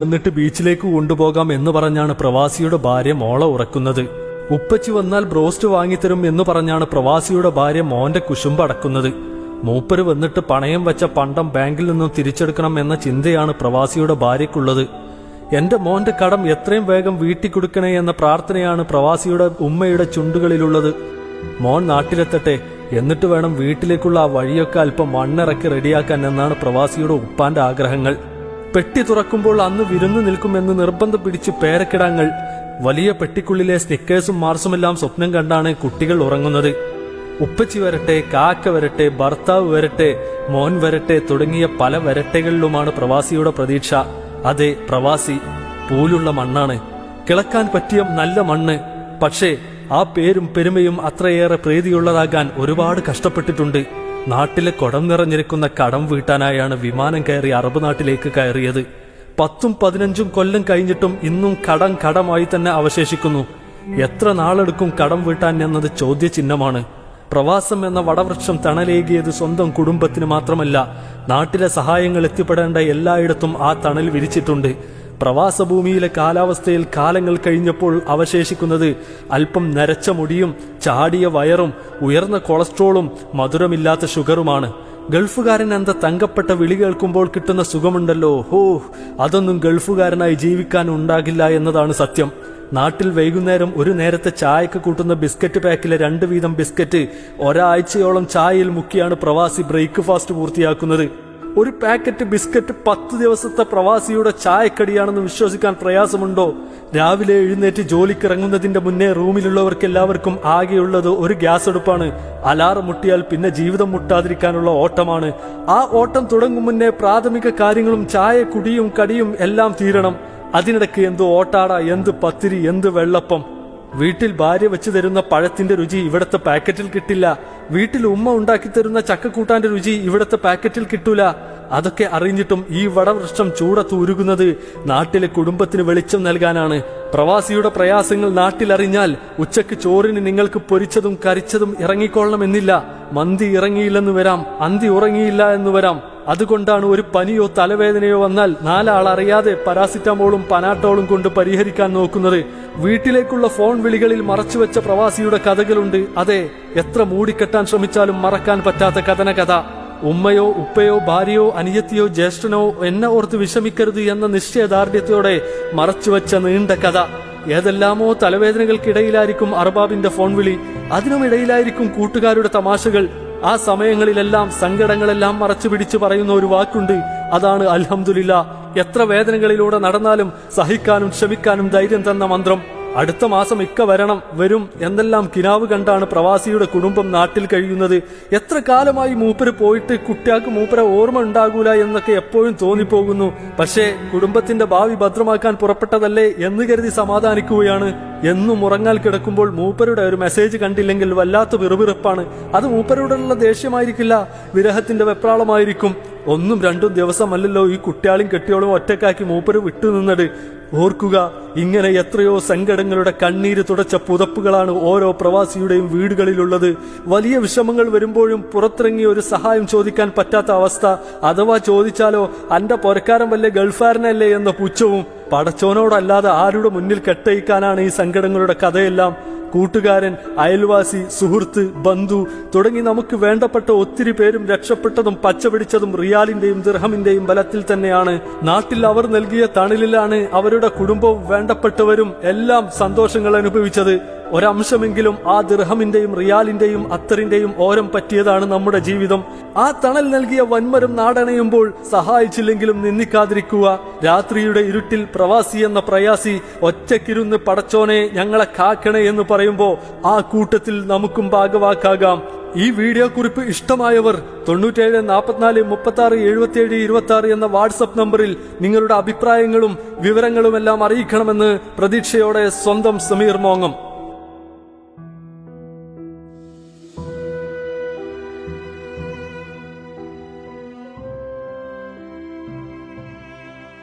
എന്നിട്ട് ബീച്ചിലേക്ക് കൊണ്ടുപോകാം എന്ന് പറഞ്ഞാണ് പ്രവാസിയുടെ ഭാര്യ മോളെ ഉറക്കുന്നത്. ഉപ്പച്ചി വന്നാൽ ബ്രോസ്റ്റ് വാങ്ങിത്തരും എന്ന് പറഞ്ഞാണ് പ്രവാസിയുടെ ഭാര്യ മോന്റെ കുശുമ്പ് അടക്കുന്നത്. മൂപ്പര് വന്നിട്ട് പണയം വെച്ച പണ്ടം ബാങ്കിൽ നിന്നും തിരിച്ചെടുക്കണം എന്ന ചിന്തയാണ് പ്രവാസിയുടെ ഭാര്യയ്ക്കുള്ളത്. എന്റെ മോന്റെ കടം എത്രയും വേഗം വീട്ടിൽ കൊടുക്കണേ എന്ന പ്രാർത്ഥനയാണ് പ്രവാസിയുടെ ഉമ്മയുടെ ചുണ്ടുകളിലുള്ളത്. മോൻ നാട്ടിലെത്തട്ടെ, എന്നിട്ട് വേണം വീട്ടിലേക്കുള്ള ആ വഴിയൊക്കെ അല്പം മണ്ണിറക്കി റെഡിയാക്കാൻ എന്നാണ് പ്രവാസിയുടെ ഉപ്പാന്റെ ആഗ്രഹങ്ങൾ. പെട്ടി തുറക്കുമ്പോൾ അന്ന് വിരുന്നു നിൽക്കുമെന്ന് നിർബന്ധം പിടിച്ച് പേരക്കിടാങ്ങൾ. വലിയ പെട്ടിക്കുള്ളിലെ സ്നിക്കേഴ്സും മാർസുമെല്ലാം സ്വപ്നം കണ്ടാണ് കുട്ടികൾ ഉറങ്ങുന്നത്. ഉപ്പച്ചി വരട്ടെ, കാക്ക വരട്ടെ, ഭർത്താവ് വരട്ടെ, മോൻ വരട്ടെ തുടങ്ങിയ പല വരട്ടെകളിലുമാണ് പ്രവാസിയുടെ പ്രതീക്ഷ. അതെ, പ്രവാസി പൂലുള്ള മണ്ണാണ്, കിളക്കാൻ പറ്റിയ നല്ല മണ്ണ്. പക്ഷേ ആ പേരും പെരുമയും അത്രയേറെ പ്രീതിയുള്ളതാകാൻ ഒരുപാട് കഷ്ടപ്പെട്ടിട്ടുണ്ട്. നാട്ടിലെ കുടം നിറഞ്ഞിരിക്കുന്ന കടം വീട്ടാനായാണ് വിമാനം കയറി അറബ് നാട്ടിലേക്ക് കയറിയത്. 10-15 കൊല്ലം കഴിഞ്ഞിട്ടും ഇന്നും കടമായി തന്നെ അവശേഷിക്കുന്നു. എത്ര നാളെടുക്കും കടം വീട്ടാൻ എന്നത് ചോദ്യചിഹ്നമാണ്. പ്രവാസം എന്ന വടവൃക്ഷം തണലേകിയത് സ്വന്തം കുടുംബത്തിന് മാത്രമല്ല, നാട്ടിലെ സഹായങ്ങൾ എത്തിപ്പെടേണ്ട എല്ലായിടത്തും ആ തണൽ വിരിച്ചിട്ടുണ്ട്. പ്രവാസഭൂമിയിലെ കാലാവസ്ഥയിൽ കാലങ്ങൾ കഴിഞ്ഞപ്പോൾ അവശേഷിക്കുന്നത് അല്പം നരച്ച മുടിയും ചാടിയ വയറും ഉയർന്ന കൊളസ്ട്രോളും മധുരമില്ലാത്ത ഷുഗറുമാണ്. ഗൾഫുകാരൻ എന്ന തങ്കപ്പെട്ട വിളി കേൾക്കുമ്പോൾ കിട്ടുന്ന സുഖമുണ്ടല്ലോ, അതൊന്നും ഗൾഫുകാരനായി ജീവിക്കാൻ ഉണ്ടാകില്ല എന്നതാണ് സത്യം. നാട്ടിൽ വൈകുന്നേരം ഒരു നേരത്തെ ചായക്ക് കൂട്ടുന്ന ബിസ്ക്കറ്റ് പാക്കിലെ 2 വീതം ബിസ്ക്കറ്റ് ഒരാഴ്ചയോളം ചായയിൽ മുക്കിയാണ് പ്രവാസി ബ്രേക്ക്ഫാസ്റ്റ് പൂർത്തിയാക്കുന്നത്. ഒരു പാക്കറ്റ് ബിസ്ക്കറ്റ് 10 ദിവസത്തെ പ്രവാസിയുടെ ചായക്കടിയാണെന്ന് വിശ്വസിക്കാൻ പ്രയാസമുണ്ടോ? രാവിലെ എഴുന്നേറ്റ് ജോലിക്കിറങ്ങുന്നതിന്റെ മുന്നേ റൂമിലുള്ളവർക്ക് എല്ലാവർക്കും ആകെയുള്ളത് ഒരു ഗ്യാസ് അടുപ്പാണ്. അലാറം മുട്ടിയാൽ പിന്നെ ജീവിതം മുട്ടാതിരിക്കാനുള്ള ഓട്ടമാണ്. ആ ഓട്ടം തുടങ്ങും മുന്നേ പ്രാഥമിക കാര്യങ്ങളും ചായ കുടിയും കടിയും എല്ലാം തീരണം. അതിനിടയ്ക്ക് എന്ത് ഓട്ടാട, എന്ത് പത്തിരി, എന്ത് വെള്ളപ്പം. വീട്ടിൽ ഭാര്യ വെച്ച് തരുന്ന പഴത്തിന്റെ രുചി ഇവിടത്തെ പാക്കറ്റിൽ കിട്ടില്ല. വീട്ടിൽ ഉമ്മ ഉണ്ടാക്കി തരുന്ന ചക്കക്കൂട്ടാന്റെ രുചി ഇവിടത്തെ പാക്കറ്റിൽ കിട്ടൂല. അതൊക്കെ അറിഞ്ഞിട്ടും ഈ വടവൃക്ഷം ചൂടത്ത് ഉരുകുന്നത് നാട്ടിലെ കുടുംബത്തിന് വെളിച്ചം നൽകാനാണ്. പ്രവാസിയുടെ പ്രയാസങ്ങൾ നാട്ടിലറിഞ്ഞാൽ ഉച്ചക്ക് ചോറിന് നിങ്ങൾക്ക് പൊരിച്ചതും കരിച്ചതും ഇറങ്ങിക്കൊള്ളണമെന്നില്ല. മന്തി ഇറങ്ങിയില്ലെന്ന് വരാം, അന്തി ഉറങ്ങിയില്ല എന്ന് വരാം. അതുകൊണ്ടാണ് ഒരു പനിയോ തലവേദനയോ വന്നാൽ 4 ആൾ അറിയാതെ പാരാസിറ്റമോളും പനാട്ടോളും കൊണ്ട് പരിഹരിക്കാൻ നോക്കുന്നത്. വീട്ടിലേക്കുള്ള ഫോൺ വിളികളിൽ മറച്ചുവെച്ച പ്രവാസിയുടെ കഥകളുണ്ട്. അതെ, എത്ര മൂടിക്കെട്ടാൻ ശ്രമിച്ചാലും മറക്കാൻ പറ്റാത്ത കഥ. ഉമ്മയോ ഉപ്പയോ ഭാര്യയോ അനിയത്തിയോ ജ്യേഷ്ഠനോ എന്നെ ഓർത്ത് വിഷമിക്കരുത് എന്ന നിശ്ചയദാർഢ്യത്തോടെ മറച്ചുവെച്ച നീണ്ട കഥ. ഏതെല്ലാമോ തലവേദനകൾക്കിടയിലായിരിക്കും അർബാബിന്റെ ഫോൺ വിളി, അതിനുമിടയിലായിരിക്കും കൂട്ടുകാരുടെ തമാശകൾ. ആ സമയങ്ങളിലെല്ലാം സങ്കടങ്ങളെല്ലാം മറച്ചു പിടിച്ചു പറയുന്ന ഒരു വാക്കുണ്ട്, അതാണ് അൽഹംദുലില്ലാ. എത്ര വേദനകളിലൂടെ നടന്നാലും സഹിക്കാനും ക്ഷമിക്കാനും ധൈര്യം തന്ന മന്ത്രം. അടുത്ത മാസം ഇക്ക വരും എന്നെല്ലാം കിനാവ് കണ്ടാണ് പ്രവാസിയുടെ കുടുംബം നാട്ടിൽ കഴിയുന്നത്. എത്ര കാലമായി മൂപ്പര് പോയിട്ട് കുട്ടിയാൾക്ക് മൂപ്പരെ ഓർമ്മ ഉണ്ടാകൂല എന്നൊക്കെ എപ്പോഴും തോന്നിപ്പോകുന്നു. പക്ഷേ കുടുംബത്തിന്റെ ഭാവി ഭദ്രമാക്കാൻ പുറപ്പെട്ടതല്ലേ എന്ന് കരുതി സമാധാനിക്കുകയാണ്. എന്നും ഉറങ്ങാൻ കിടക്കുമ്പോൾ മൂപ്പരുടെ ഒരു മെസ്സേജ് കണ്ടില്ലെങ്കിൽ വല്ലാത്ത വിറുവിറുപ്പാണ്. അത് മൂപ്പരോടുള്ള ദേഷ്യമായിരിക്കില്ല, വിരഹത്തിന്റെ വെപ്രാളമായിരിക്കും. 1-2 ദിവസമല്ലല്ലോ ഈ കുട്ടിയാളും കെട്ടിയോളും ഒറ്റക്കാക്കി മൂപ്പര് വിട്ടുനിന്നത്. ഓർക്കുക, ഇങ്ങനെ എത്രയോ സങ്കടങ്ങളുടെ കണ്ണീര് തുടച്ച പുതപ്പുകളാണ് ഓരോ പ്രവാസിയുടെയും വീടുകളിലുള്ളത്. വലിയ വിഷമങ്ങൾ വരുമ്പോഴും പുറത്തിറങ്ങി ഒരു സഹായം ചോദിക്കാൻ പറ്റാത്ത അവസ്ഥ. അഥവാ ചോദിച്ചാലോ അന്റെ പൊരക്കാരൻ വല്ല ഗൾഫാരനല്ലേ എന്ന പുച്ഛവും. പടച്ചോനോടല്ലാതെ ആരുടെ മുന്നിൽ കെട്ടയിക്കാനാണ് ഈ സങ്കടങ്ങളുടെ കഥയെല്ലാം. കൂട്ടുകാരൻ, അയൽവാസി, സുഹൃത്ത്, ബന്ധു തുടങ്ങി നമുക്ക് വേണ്ടപ്പെട്ട ഒത്തിരി പേരും രക്ഷപ്പെട്ടതും പച്ചപിടിച്ചതും റിയാലിന്റെയും ദിർഹമിന്റെയും ബലത്തിൽ തന്നെയാണ്. നാട്ടിൽ അവർ നൽകിയ തണലിലാണ് അവരുടെ കുടുംബവും വേണ്ടപ്പെട്ടവരും എല്ലാം സന്തോഷങ്ങൾ അനുഭവിച്ചത്. ഒരംശമെങ്കിലും ആ ദിർഹമിന്റെയും റിയാലിന്റെയും അത്തറിന്റെയും ഓരം പറ്റിയതാണ് നമ്മുടെ ജീവിതം. ആ തണൽ നൽകിയ വൻമരം നാടണയുമ്പോൾ സഹായിച്ചില്ലെങ്കിലും നിന്ദിക്കാതിരിക്കുക. രാത്രിയുടെ ഇരുട്ടിൽ പ്രവാസി എന്ന പ്രയാസി ഒറ്റക്കിരുന്ന് പടച്ചോനെ ഞങ്ങളെ കാക്കണേ എന്ന് പറയുമ്പോ ആ കൂട്ടത്തിൽ നമുക്കും ഭാഗവാക്കാകാം. ഈ വീഡിയോ കുറിപ്പ് ഇഷ്ടമായവർ 97 44 36 77 26 എന്ന വാട്സപ്പ് നമ്പറിൽ നിങ്ങളുടെ അഭിപ്രായങ്ങളും വിവരങ്ങളുമെല്ലാം അറിയിക്കണമെന്ന് പ്രതീക്ഷയോടെ സ്വന്തം സമീർ മോങ്ങം.